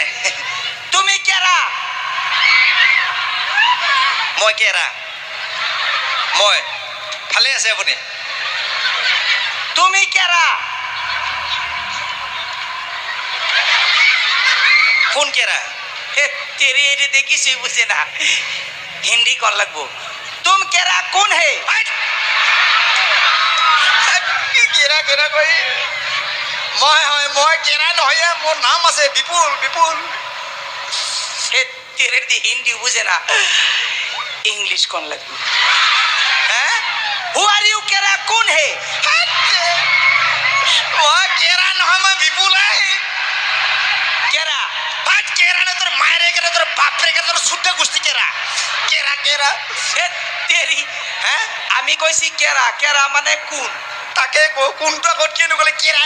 নাই তুমি কেৰা মই কেৰা মই ভালে আছে আপুনি তুমি কেৰা কোন কেৰা तेरी एडी देखी सी बुझे ना हिंदी कौन लगबो तुम केरा कौन है केरा केरा कोई মই কেরা নহয় মোর নাম আছে বিপুল বিপুল तेरे दी हिंदी बुझे ना इंग्लिश कौन लगबो हैं हु आर यू केरा कौन है মই কেরা নহয় মই বিপুল है केरा बात केरा ने তোর মায়ের কেরা তোর বাপরে কেরা তোর শুদ্ধ গোষ্ঠী কেরা কেরা কেরা তেরি হ্যাঁ আমি কইছি কেরা কেরা মানে কোন তাকে কোনটা কত কেন বলে কেরা